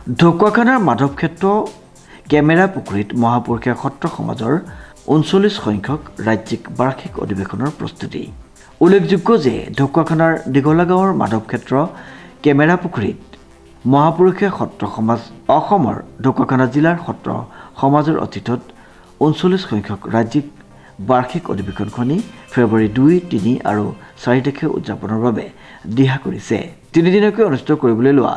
ঢকুৱাখানাৰ মাধৱক্ষেত্ৰ camera পুখুৰীত মহাপুৰুষীয়া সত্ৰ সমাজৰ ৩৯ সংখ্যক ৰাজ্যিক বাৰ্ষিক অধিৱেশনৰ প্ৰস্তুতি। উল্লেখযোগ্য যে ঢকুৱাখানাৰ দীঘলা গাঁৱৰ মাধৱক্ষেত্ৰ কেমেৰা পুখুৰীত মহাপুৰুষীয়া সত্ৰ সমাজ অসমৰ ঢকুৱাখানা জিলাৰ সত্ৰ সমাজৰ অতীতত ৩৯ সংখ্যক ৰাজ্যিক বাৰ্ষিক অধিৱেশনখনি ফেব্ৰুৱাৰী ২, ৩ আৰু ৪ তাৰিখে উদযাপনৰ বাবে দিহা কৰিছে। ৩ দিনকৈ অনুষ্ঠিত কৰিবলৈ লোৱা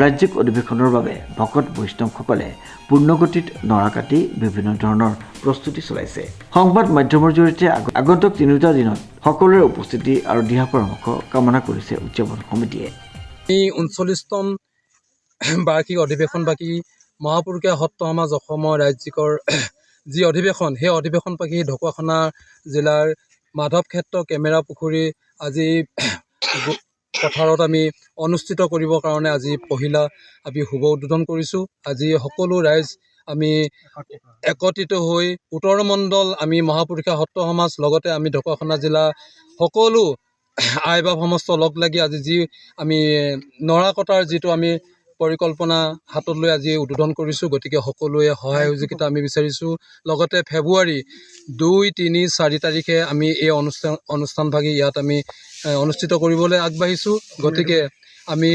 ৰাজ্যিক অধিৱেশনৰ বাবে ভকত বৈষ্ণৱসকলে পূৰ্ণগতিত নৰা কাটি বিভিন্ন ধৰণৰ প্ৰস্তুতি চলাইছে। সংবাদ মাধ্যমৰ জৰিয়তে আগন্তুক ৩টা দিনত সকলোৰে উপস্থিতি আৰু দিহা পৰামৰ্শ কামনা কৰিছে উদযাপন সমিতিয়ে। এই ৩৯তম বাৰ্ষিক অধিৱেশন বাকী মহাপুৰুষীয়া সত্ৰ সমাজ অসমৰ ৰাজ্যিকৰ যি অধিৱেশন, সেই অধিৱেশন বাকী ঢকুৱাখানা জিলাৰ মাধৱক্ষেত্ৰ কেমেৰা পুখুৰী আজি পথাৰত আমি অনুষ্ঠিত কৰিবৰ কাৰণে আজি পহিলা আমি শুভ উদ্বোধন কৰিছোঁ। আজি সকলো ৰাইজ আমি একত্ৰিত হৈ উত্তৰ মণ্ডল আমি মহাপুৰুষীয়া সত্ৰ সমাজ লগতে আমি ঢকুৱাখানা জিলা সকলো আই বাপ সমস্ত লগ লাগি আজি যি আমি নৰা কটাৰ যিটো আমি পৰিকল্পনা হাতত লৈ আজি উদ্বোধন কৰিছোঁ। গতিকে সকলোৱে সহায় সহযোগিতা আমি বিচাৰিছোঁ। লগতে ফেব্ৰুৱাৰী ২, ৩, ৪ তাৰিখে আমি এই অনুষ্ঠানভাগি ইয়াত আমি অনুষ্ঠিত কৰিবলৈ আগবাঢ়িছোঁ। গতিকে আমি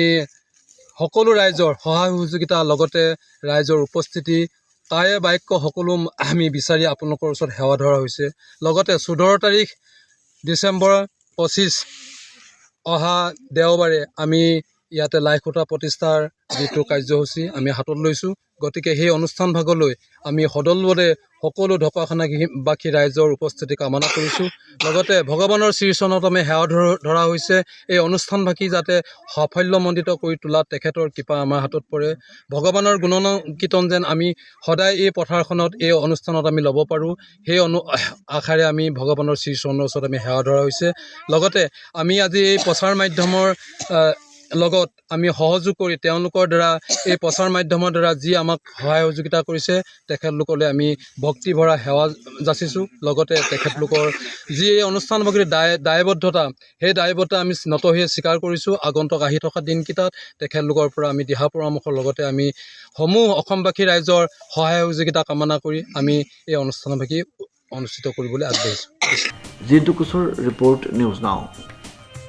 সকলো ৰাইজৰ সহায় সহযোগিতা লগতে ৰাইজৰ উপস্থিতি কায়ে বাক্য সকলো আমি বিচাৰি আপোনালোকৰ ওচৰত সেৱা ধৰা হৈছে। লগতে ১৪ তাৰিখ ডিচেম্বৰ ২৫ অহা দেওবাৰে আমি ইয়াতে লাই খুঁটা প্ৰতিষ্ঠাৰ যিটো কাৰ্যসূচী আমি হাতত লৈছোঁ। গতিকে সেই অনুষ্ঠান ভাগলৈ আমি সদলবলে সকলো ঢকুৱাখানাবাসী ৰাইজৰ উপস্থিতি কামনা কৰিছোঁ। লগতে ভগৱানৰ শ্ৰীচৰণত আমি সেৱা ধৰা হৈছে এই অনুষ্ঠানভাগি যাতে সাফল্যমণ্ডিত কৰি তোলাত তেখেতৰ কৃপা আমাৰ হাতত পৰে। ভগৱানৰ গুণগান কীৰ্তন যেন আমি সদায় এই পথাৰখনত এই অনুষ্ঠানত আমি ল'ব পাৰোঁ, সেই আশাৰে আমি ভগৱানৰ শ্ৰীচৰণৰ ওচৰত আমি সেৱা ধৰা হৈছে। লগতে আমি আজি এই প্ৰচাৰ মাধ্যমৰ লগত আমি সহযোগ কৰি তেওঁলোকৰ দ্বাৰা এই প্ৰচাৰ মাধ্যমৰ দ্বাৰা যি আমাক সহায় সহযোগিতা কৰিছে তেখেতলোকলৈ আমি ভক্তি ভৰা সেৱা যাচিছোঁ। লগতে তেখেতলোকৰ যি এই অনুষ্ঠানভাগিৰ দায়বদ্ধতা, সেই দায়বদ্ধতা আমি নতহিয়ে স্বীকাৰ কৰিছোঁ। আগন্তুক আহি থকা দিনকেইটাত তেখেতলোকৰ পৰা আমি দিহা পৰামৰ্শৰ লগতে আমি সমূহ অসমবাসী ৰাইজৰ সহায় সহযোগিতা কামনা কৰি আমি এই অনুষ্ঠানভাগি অনুষ্ঠিত কৰিবলৈ আগবাঢ়িছোঁ। Jintu কোচৰ report, news now.